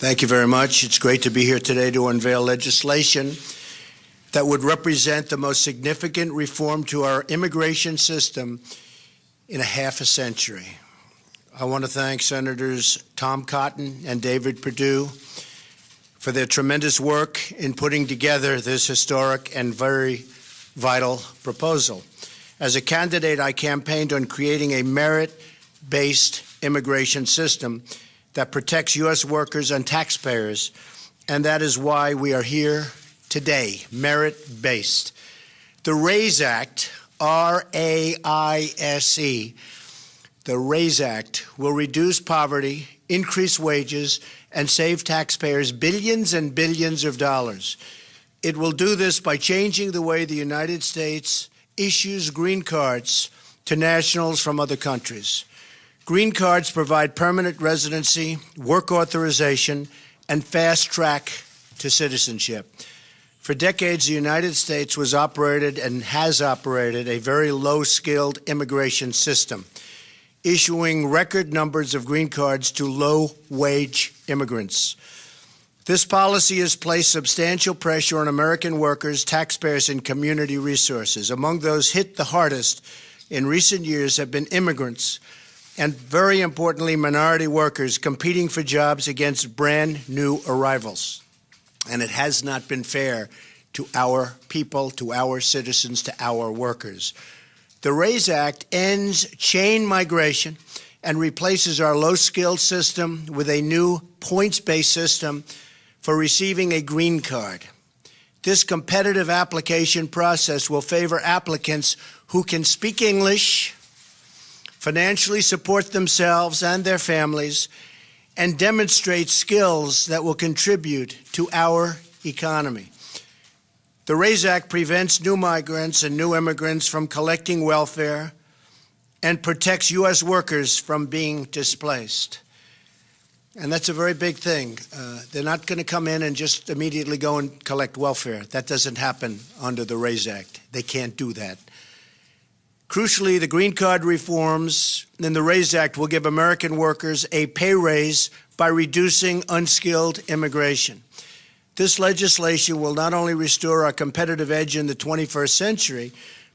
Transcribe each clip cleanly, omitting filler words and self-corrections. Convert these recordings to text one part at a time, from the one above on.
Thank you very much. It's great to be here today to unveil legislation that would represent the most significant reform to our immigration system in a half a century. I want to thank Senators Tom Cotton and David Perdue for their tremendous work in putting together this historic and very vital proposal. As a candidate, I campaigned on creating a merit-based immigration system that protects U.S. workers and taxpayers, and that is why we are here today, merit-based. The RAISE Act, R-A-I-S-E, the RAISE Act will reduce poverty, increase wages, and save taxpayers billions and billions of dollars. It will do this by changing the way the United States issues green cards to nationals from other countries. Green cards provide permanent residency, work authorization, and fast track to citizenship. For decades, the United States was operated and has operated a very low-skilled immigration system, issuing record numbers of green cards to low-wage immigrants. This policy has placed substantial pressure on American workers, taxpayers, and community resources. Among those hit the hardest in recent years have been immigrants and, very importantly, minority workers competing for jobs against brand new arrivals. And it has not been fair to our people, to our citizens, to our workers. The RAISE Act ends chain migration and replaces our low-skilled system with a new points-based system for receiving a green card. This competitive application process will favor applicants who can speak English, financially support themselves and their families, and demonstrate skills that will contribute to our economy. The RAISE Act prevents new migrants and new immigrants from collecting welfare and protects U.S. workers from being displaced. And that's a very big thing. They're not going to come in and just immediately go and collect welfare. That doesn't happen under the RAISE Act. They can't do that. Crucially, the green card reforms in the RAISE Act will give American workers a pay raise by reducing unskilled immigration. This legislation will not only restore our competitive edge in the 21st century,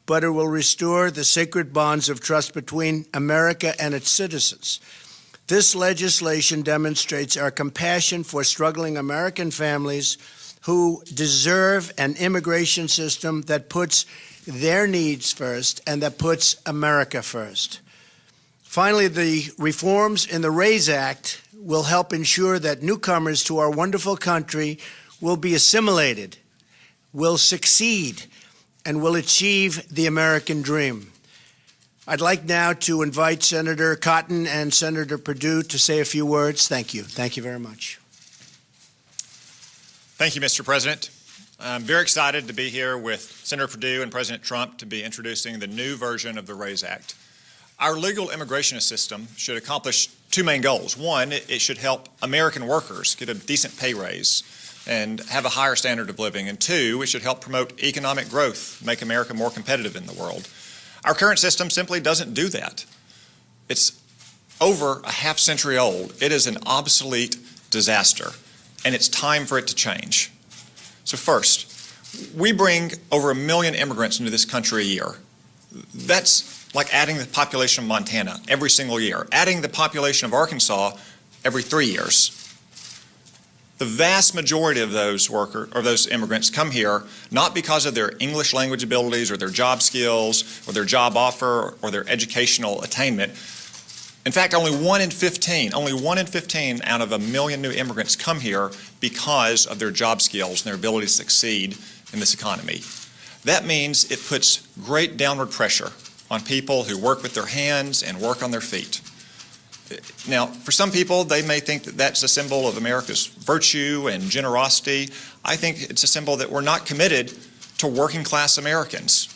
but it will restore the sacred bonds of trust between America and its citizens. This legislation demonstrates our compassion for struggling American families who deserve an immigration system that puts their needs first and that puts America first. Finally, the reforms in the RAISE Act will help ensure that newcomers to our wonderful country will be assimilated, will succeed, and will achieve the American dream. I'd like now to invite Senator Cotton and Senator Perdue to say a few words. Thank you. Thank you very much. Thank you, Mr. President. I'm very excited to be here with Senator Perdue and President Trump to be introducing the new version of the RAISE Act. Our legal immigration system should accomplish two main goals. One, it should help American workers get a decent pay raise and have a higher standard of living. And two, it should help promote economic growth, make America more competitive in the world. Our current system simply doesn't do that. It's over a half century old. It is an obsolete disaster, and it's time for it to change. So first, we bring over 1 million immigrants into this country a year. That's like adding the population of Montana every single year, adding the population of Arkansas every 3 years. The vast majority of those immigrants come here not because of their English language abilities or their job skills or their job offer or their educational attainment. In fact, only one in 15 out of 1 million new immigrants come here because of their job skills and their ability to succeed in this economy. That means it puts great downward pressure on people who work with their hands and work on their feet. Now, for some people, they may think that that's a symbol of America's virtue and generosity. I think it's a symbol that we're not committed to working class Americans,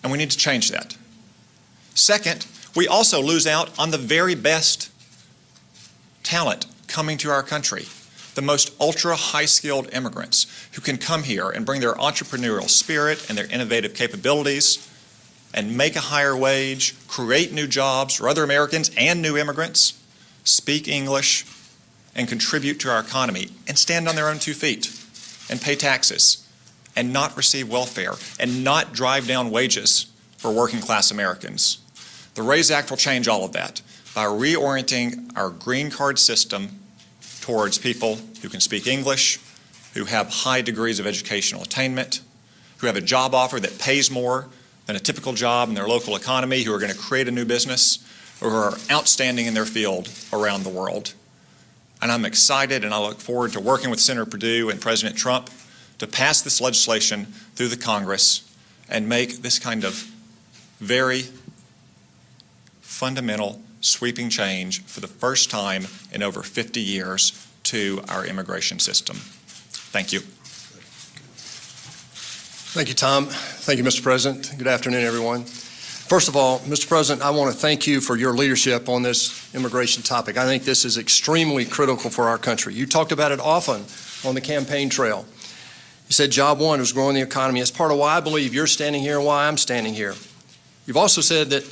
and we need to change that. Second, we also lose out on the very best talent coming to our country, the most ultra high-skilled immigrants who can come here and bring their entrepreneurial spirit and their innovative capabilities and make a higher wage, create new jobs for other Americans and new immigrants, speak English, and contribute to our economy and stand on their own 2 feet and pay taxes and not receive welfare and not drive down wages for working class Americans. The RAISE Act will change all of that by reorienting our green card system towards people who can speak English, who have high degrees of educational attainment, who have a job offer that pays more than a typical job in their local economy, who are going to create a new business, or who are outstanding in their field around the world. And I'm excited and I look forward to working with Senator Perdue and President Trump to pass this legislation through the Congress and make this kind of very fundamental, sweeping change for the first time in over 50 years to our immigration system. Thank you. Thank you, Tom. Thank you, Mr. President. Good afternoon, everyone. First of all, Mr. President, I want to thank you for your leadership on this immigration topic. I think this is extremely critical for our country. You talked about it often on the campaign trail. You said job one was growing the economy. It's part of why I believe you're standing here and why I'm standing here. You've also said that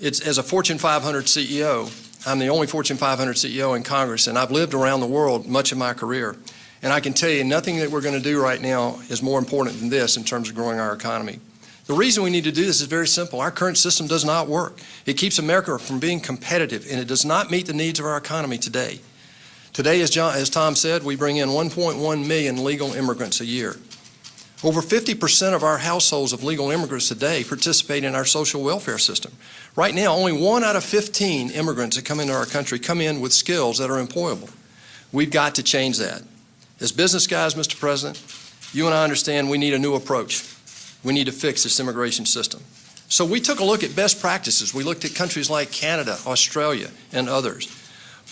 as a Fortune 500 CEO, I'm the only Fortune 500 CEO in Congress, and I've lived around the world much of my career. And I can tell you nothing that we're going to do right now is more important than this in terms of growing our economy. The reason we need to do this is very simple. Our current system does not work. It keeps America from being competitive, and it does not meet the needs of our economy today. Today, as Tom said, we bring in 1.1 million legal immigrants a year. Over 50% of our households of legal immigrants today participate in our social welfare system. Right now, only 1 out of 15 immigrants that come into our country come in with skills that are employable. We've got to change that. As business guys, Mr. President, you and I understand we need a new approach. We need to fix this immigration system. So we took a look at best practices. We looked at countries like Canada, Australia, and others.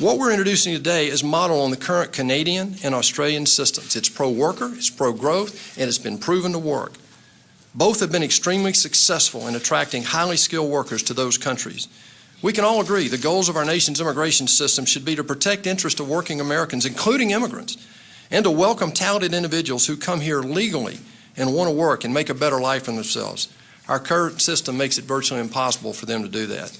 What we're introducing today is modeled on the current Canadian and Australian systems. It's pro-worker, it's pro-growth, and it's been proven to work. Both have been extremely successful in attracting highly skilled workers to those countries. We can all agree the goals of our nation's immigration system should be to protect the interests of working Americans, including immigrants, and to welcome talented individuals who come here legally and want to work and make a better life for themselves. Our current system makes it virtually impossible for them to do that.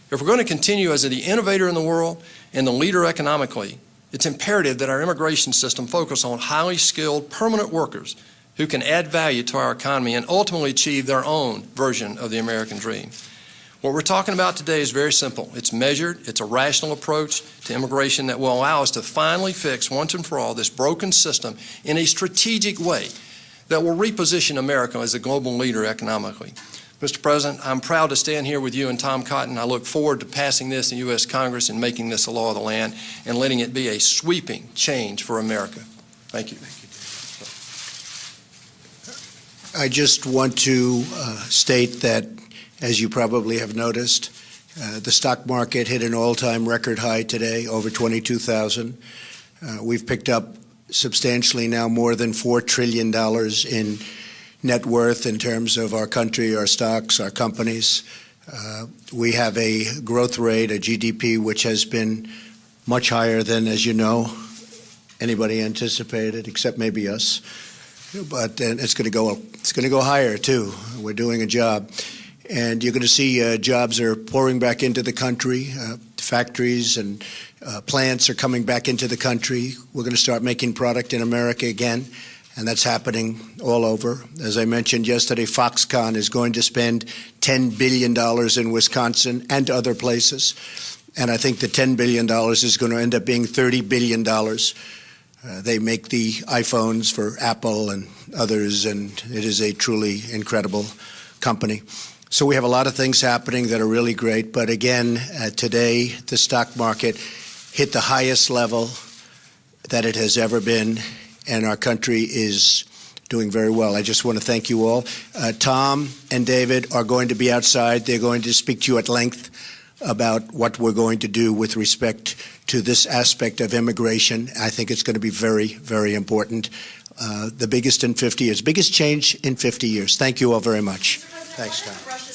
If we're going to continue as the innovator in the world and the leader economically, it's imperative that our immigration system focus on highly skilled permanent workers who can add value to our economy and ultimately achieve their own version of the American dream. What we're talking about today is very simple. It's measured, it's a rational approach to immigration that will allow us to finally fix once and for all this broken system in a strategic way that will reposition America as a global leader economically. Mr. President, I'm proud to stand here with you and Tom Cotton. I look forward to passing this in the U.S. Congress and making this a law of the land and letting it be a sweeping change for America. Thank you. I just want to state that, as you probably have noticed, the stock market hit an all-time record high today, over 22,000. We've picked up substantially now more than $4 trillion in net worth in terms of our country, our stocks, our companies. We have a growth rate, a GDP, which has been much higher than, as you know, anybody anticipated, except maybe us. But it's going to go higher too. We're doing a job, and you're going to see jobs are pouring back into the country. Factories and plants are coming back into the country. We're going to start making product in America again. And that's happening all over. As I mentioned yesterday, Foxconn is going to spend $10 billion in Wisconsin and other places. And I think the $10 billion is going to end up being $30 billion. They make the iPhones for Apple and others, and it is a truly incredible company. So we have a lot of things happening that are really great. But again, today, the stock market hit the highest level that it has ever been, and our country is doing very well. I just want to thank you all. Tom and David are going to be outside. They're going to speak to you at length about what we're going to do with respect to this aspect of immigration. I think it's going to be very, very important. The biggest in 50 years, biggest change in 50 years. Thank you all very much. Thanks, Tom.